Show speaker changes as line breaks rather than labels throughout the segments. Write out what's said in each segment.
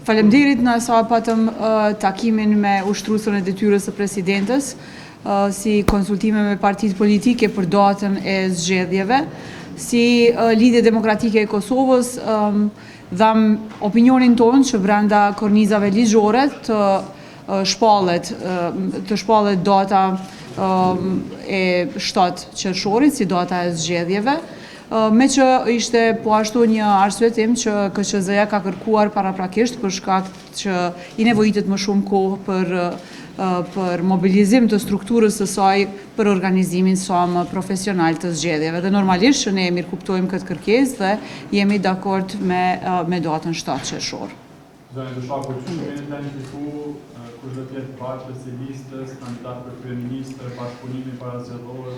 Faleminderit në sa patëm takimin me ushtrusën e detyrës së presidentes, si konsultime me partitë politike për datën e zgjedhjeve, si Lidhje Demokratike e Kosovës, dham opinionin tonë që brenda kornizave ligjore të shpallet data e 7 qershorit si data e zgjedhjeve, me që ishte po ashtu një arsyetim që KQZ-ja ka kërkuar paraprakisht për shkak që i nevojitet më shumë kohë për mobilizim të strukturës së saj për organizimin sa më profesional të zgjedhjeve. Dhe normalisht që ne mirëkuptojmë këtë kërkesë dhe jemi dakord me datën 7 qershor.
Zënë të shakur që keni planifiku kush do të jetë partës e listës, kandidat për kryeministër, bashkëpunimi para zgjedhore?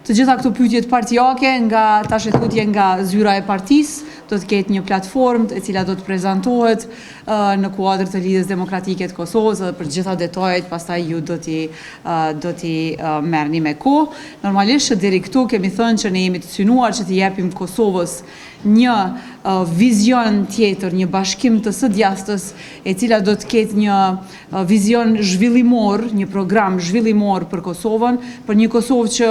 Të gjitha këto pyetjet partijake nga tashetutje nga zyra e partisë, do të ketë një platformë e cila do të prezantohet në kuadër të Lidhjes Demokratike të Kosovës dhe për gjitha detajet pastaj ju do t'i merrni me kohë. Normalisht që deri këtu kemi thënë që ne jemi të synuar që t'i japim Kosovës një vizion tjetër, një bashkim të së djastës e cila do të ketë një vizion zhvillimor, një program zhvillimor për Kosovën, për një Kosovë që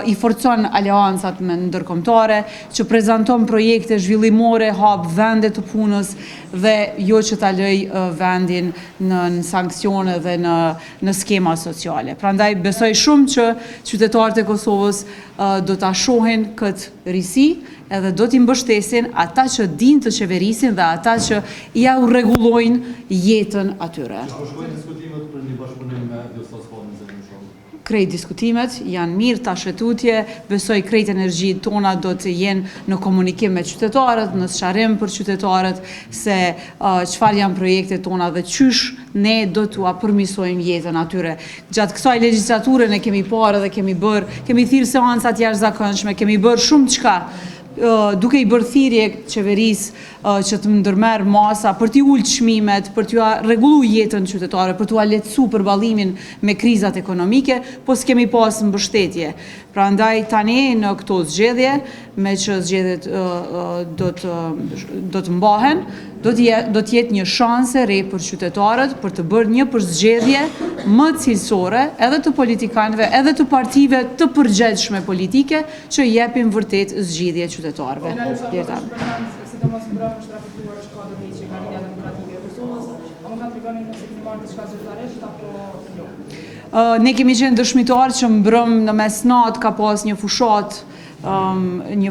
i forcon aleancat me ndërkombëtare, që prezanton projekte zhvillimore, hap vende të punës dhe jo që ta lëj vendin në sanksione dhe në skema sociale. Prandaj besoj shumë që qytetarët e Kosovës do ta shohin këtë risi edhe do t'i mbështesin ata që din të qeverisin dhe ata që ja u rregullojnë jetën atyre.
Shkojnë diskutimet për një bashkëpunim me Jugoslavin zërin shumë?
Krejt diskutimet janë mirë, tashetutje, besoj krejt energji tona do të jenë në komunikim me qytetarët, në sqarim për qytetarët se çfarë janë projektet tona dhe qysh ne do t'ua përmirësojmë jetën atyre. Gjatë kësaj legjislature ne kemi parë dhe kemi thirrë seancat jashtëzakonshme, kemi bërë shumë çka duke i bërë thirrje qeverisë që të ndërmerr masa për t'i ulë çmimet, për t'u rregulluar jetën qytetarëve, për t'u lehtësuar përballimin me krizat ekonomike, po s'kemi pas mbështetje. Prandaj tani në këto zgjedhje, me që zgjedhjet do të mbahen, do të jetë një shanse re për qytetarët për të bërë një përzgjedhje më cilësore edhe të politikanëve, edhe të partive të përgjithshme politike që japin vërtet zgjidhje qytetarëve.
Sidomos mbrëm është raportuar është ka dorëheqje nga Lidhja Demokratike e Kosovës, a mund ta tregoni nëse keni marrë diçka zyrtarisht apo jo?
Ne kemi qenë dëshmitar që mbrëm në mesnat ka pas një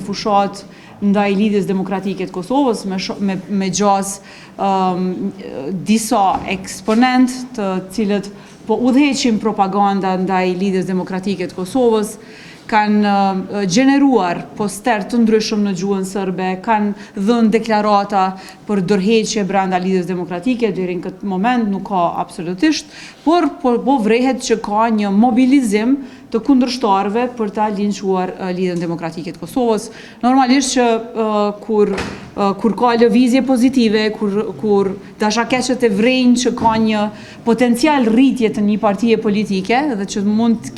fushat ndaj Lidhjes Demokratike të Kosovës me gjas disa eksponent të cilët po udhëheqin propaganda ndaj Lidhjes Demokratike të Kosovës, kanë gjeneruar poster të ndryshëm në gjuhën serbe, kanë dhënë deklarata për dorëheqje brenda Lidhjes Demokratike, deri në këtë moment nuk ka absolutisht, por po vrehet që ka një mobilizim të kundërshtarëve për ta linçuar Lidhjen Demokratike të Kosovës. Normalisht që kur ka lëvizje pozitive, kur dashakeqet e vrejnë që ka një potencial rritje të një partie politike dhe që mund të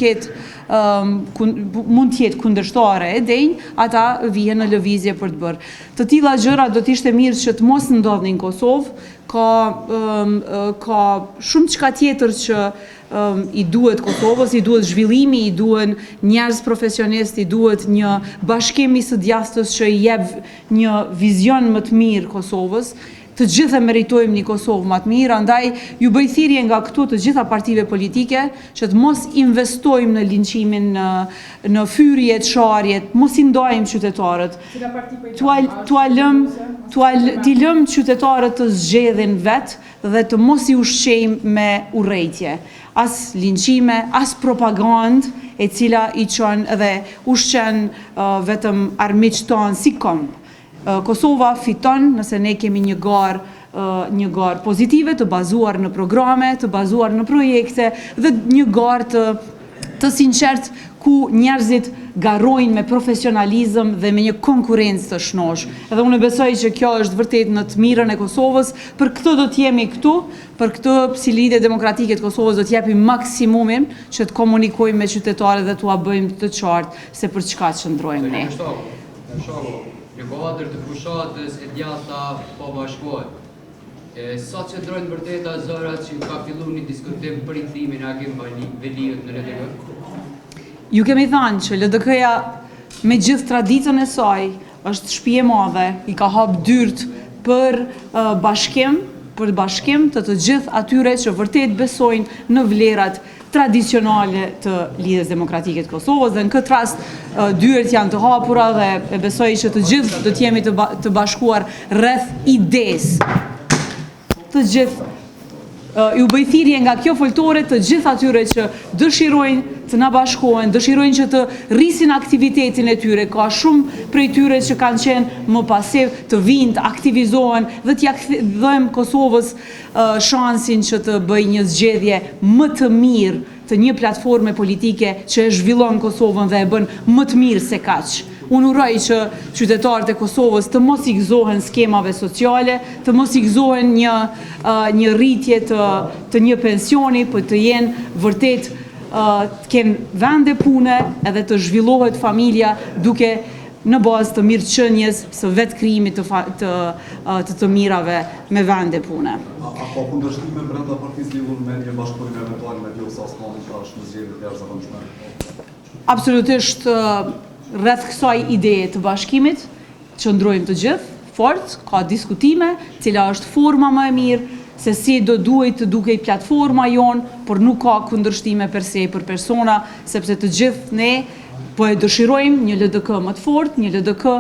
jetë kundërshtare e denjë, ata vihen në lëvizje për të bërë. Të tilla gjëra do të ishte mirë që të mos ndodhin në Kosovë, ka shumë çka tjetër që i duhet Kosovës, i duhet zhvillimi, i duhen njerëz profesionistë, i duhet një bashkim i së djastës që i jep një vizion më të mirë Kosovës. Të gjithë meritojmë një Kosovë më të mirë, andaj ju bëj thirrje nga këtu të gjitha partive politike që të mos investojmë në linqimin, në fyrjet, sharjet, mos i ndajmë qytetarët. T'i lëm qytetarët të zgjedhin vetë dhe të mos i ushqejmë me urrejtje. As linqime, as propagandë e cila i çon dhe ushqen vetëm armiqtë tonë si këmbë. Kosova fiton nëse ne kemi një garë pozitive të bazuar në programe, të bazuar në projekte dhe një garë të sinqert ku njerëzit garojnë me profesionalizëm dhe me një konkurrencë të shnosh. Edhe unë besoj që kjo është vërtet në të mirën e Kosovës, për këtë do të jemi këtu, për këtë si Lidhje Demokratike të Kosovës do të japim maksimumin që të komunikojmë me qytetarët dhe t'ua bëjmë të qartë se për çka qëndrojmë ne.
Në kuadër të fushatës e djatha po bashkohet. Sa qëndrojnë vërteta zërat që ka fillu një diskutim për rikthimin e Agim Veliut në LDK?
Ju kemi thënë që LDK-ja me gjithë traditën e saj është shtëpi e madhe, i ka hap dyert për bashkim të gjithë atyre që vërtet besojnë në vlerat tradicionale të Lidhjes Demokratike të Kosovës, dhe në këtë rast dyert janë të hapura dhe e besoj që të gjithë do të jemi të bashkuar rreth idesë. Të gjithë ju bëj thirrje nga kjo foltore të gjithë atyre që dëshirojnë të na bashkohen, dëshirojnë që të rrisin aktivitetin e tyre. Ka shumë prej tyre që kanë qenë më pasiv, të vinë, të aktivizohen dhe t'ja dhëmë Kosovës shansin që të bëj një zgjedhje më të mirë të një platforme politike që e zhvillon Kosovën dhe e bën më të mirë se kaq. Unë uroj që qytetarët e Kosovës të mos i gëzohen skemave sociale, të mos i gëzohen një rritje të një pensioni, për të jenë vërtet të kenë vende pune edhe të zhvillohet familja duke në bazë të mirëqenies së vetë krijimit të mirave me vende pune.
A ka kundërshtime brenda partisë lidhur me një bashkëpunim eventual me Vjosa Osmani pra është në zgjedhje të jashtëzakonshme?
Absolutisht rreth kësaj ideje të bashkimit qëndrojmë të gjithë, fort, ka diskutime, cila është forma më e mirë, se si do duhet të dukej platforma jonë, por nuk ka kundërshtime per se për persona, sepse të gjithë ne po e dëshirojmë një LDK më të fortë, një LDK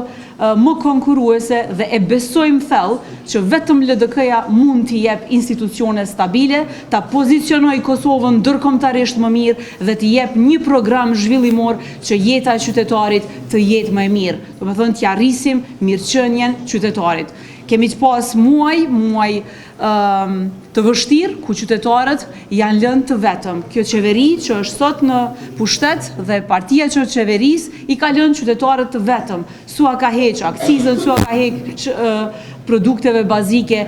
më konkurruese dhe e besojmë thellë që vetëm LDK-ja mund t'i jep institucione stabile, ta pozicionoj Kosovën ndërkombëtarisht më mirë dhe t'i jep një program zhvillimor që jeta e qytetarit të jetë më e mirë. Do të thonë t'ja rrisim mirëqenien qytetarit. Kemi të pas muaj të vështirë ku qytetarët janë lënë të vetëm. Kjo qeveri që është sot në pushtet dhe partia që është qeverisë i ka lënë qytetarët të vetëm. Sua ka heq akcizën, sua ka heq produkteve bazike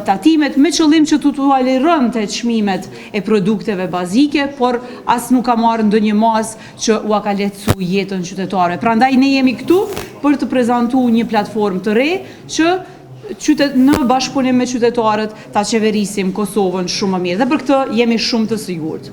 tatimet, me qëllim që t'u alirënte çmimet e produkteve bazike, por as nuk ka marrë ndonjë mas që u ka lehtësu jetën qytetarëve. Prandaj ne jemi këtu për të prezantuar një platformë të re që në bashkëpunim me qytetarët ta qeverisim Kosovën shumë më mirë. Dhe për këtë jemi shumë të sigurt.